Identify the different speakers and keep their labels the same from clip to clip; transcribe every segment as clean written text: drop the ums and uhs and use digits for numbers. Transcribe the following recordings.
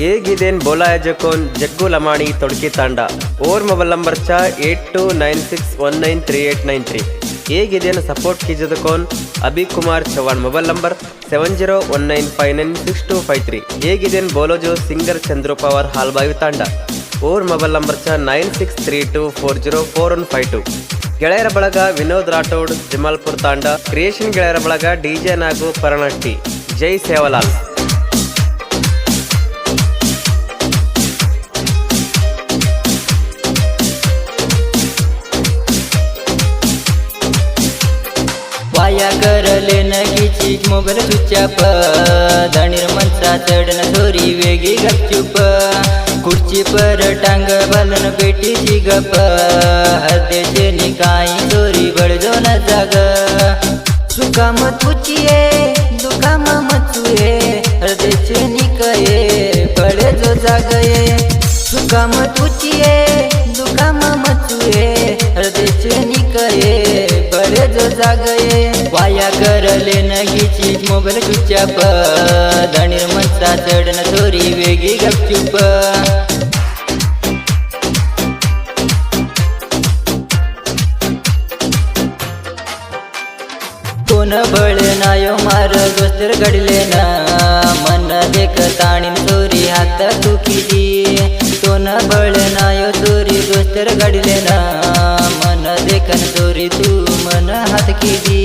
Speaker 1: ಹೇಗಿದೇನ್ ಬೋಲಾಯಜಕೋನ್ ಜಗ್ಗು ಲಮಾಣಿ ತೊಡಕಿ ತಾಂಡ और mobile number चा 8296193893 ಹೇಗಿದೇನ್ support कीजिए अभी कुमार चौहान मोबाइल नंबर 7019596253 ಹೇಗಿದೇನ್ बोलो जो सिंगर चंद्रू पवार हालबाई तांडा और मोबाइल नंबर चा 9632404152 ಗೆಳೆಯರ ಬಳಗ ವಿನೋದ್ ರಾಠೋಡ್ ಜಮಾಲ್ಪುರ್ ತಾಂಡ ಕ್ರಿಯೇಷನ್ ಗೆಳೆಯರ ಬಳಗ ಡಿಜೆ ನಾಗು ಪರಣಟ್ಟಿ ಜೈ ಸೇವಲಾಲ್
Speaker 2: वाया करले नगीची मोबाईल चुच्चाप दाणीर मनसा चढन चोरी वेगी गपचूप खुर्ची पर टांग बालन पेटीची गप हद्देचे निकाई चोरी बळजो न जाग सुकाम तुचिये दुकाम मचुये हद्देचे निकये बळजो जागये सुकाम तुचिये दुकाम मचुये हद्देचे निकये बळजो जागये वाया करले नगीची मोबाईल चुच्चाप दाणीर मनसा चढन चोरी वेगी गपचूप कोण बळे नायो मार दोस्तर घडले ना मन देख ताणीन चोरी हात तुकीजी कोण बळे नायो चोरी दोस्तर घडले ना मन देखन चोरी तू मन हात कीजी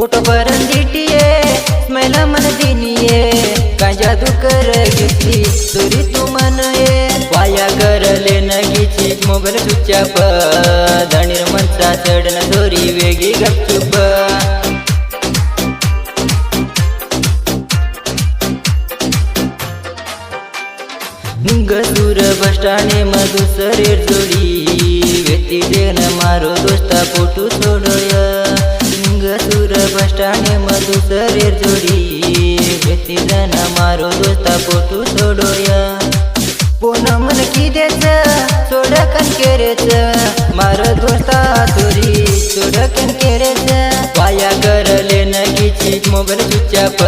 Speaker 2: ओटो परंदिटिये स्मेला मन दिनिये काय जादू कर घेतली चोरी तू मन ये वाया करले नगीची मोबाईल चुच्चाप दाणीर मनसा चढन चोरी वेगी गपचूप गसूर बसटाने मधुसरेर जोडी वेती देन मारो दोस्ता पोटू सोडोय गसूर बसटाने मधुसरेर जोडी वेती देन मारो दोस्ता पोटू सोडोय पोन मन किदेच सोडकन केरेच मारो दोस्ता चोरी सोडकन केरेच वाया करले नगीची मोबाईल चुच्चाप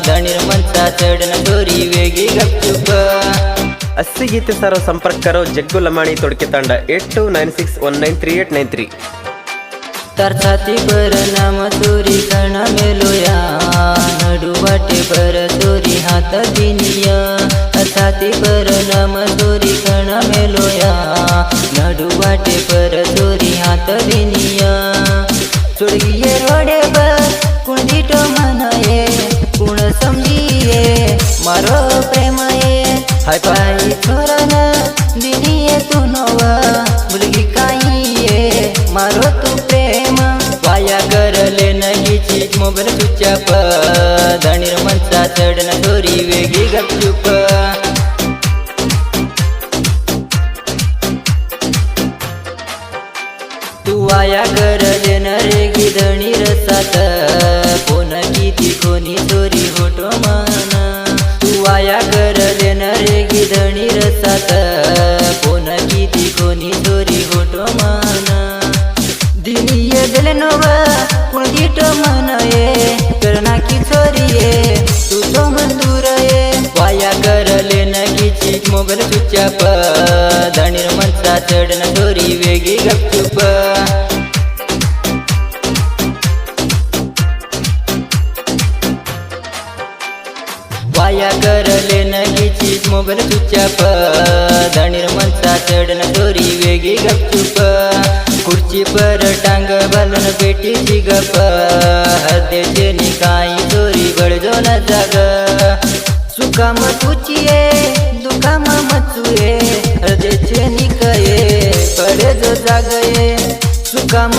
Speaker 2: दाणीर मनसा चढन चोरी वेगी गपचूप
Speaker 1: अस्सी गीते सारो संपर्क करो जग्गू लमाणी तोड़के तांडा 8296193893
Speaker 2: तार छाती पर नाम चोरी कणा मेलोया नडू वाटे पर चोरी हात दिनिया छाती पर नाम चोरी कणा मेलोया नडू वाटे पर चोरी हात दिनिया चोडगिये रोडे बर कुण दिटो मनाये कुण समजिये मारो प्रेमये हाय पाई छोरन दिनिये तू नवा मुलगी काईये मारो तू प्रेम वाया करले नगीची मोबाईल चुच्चाप दाणीर मनसा चढन चोरी वेगी गपचूप तू वाया करले न रेगी धणीर सात कोण किती कोणी चोरी होटो माना तू वाया करले न रेगी धणीर सात कोण किती कोणी चोरी होटो माना दिनिये दिले नव कोण दिटो मनये करना की चोरीये तू तो मंदूर ये वाया करले नगीची मोबाईल चुच्चाप दाणीर मनसा चढन चोरी वेगी गपचूप वाया करले नगीची मोबाईल चुच्चाप दाणीर मनसा चढन चोरी वेगी गपचूप खुर्ची पर टांग बालन पेटीची गप हद्देचे निकाई चोरी बळजो न जाग सुकाम तुचिये दुकाम मचुये हद्देचे निकये बळजो जागये सुकाम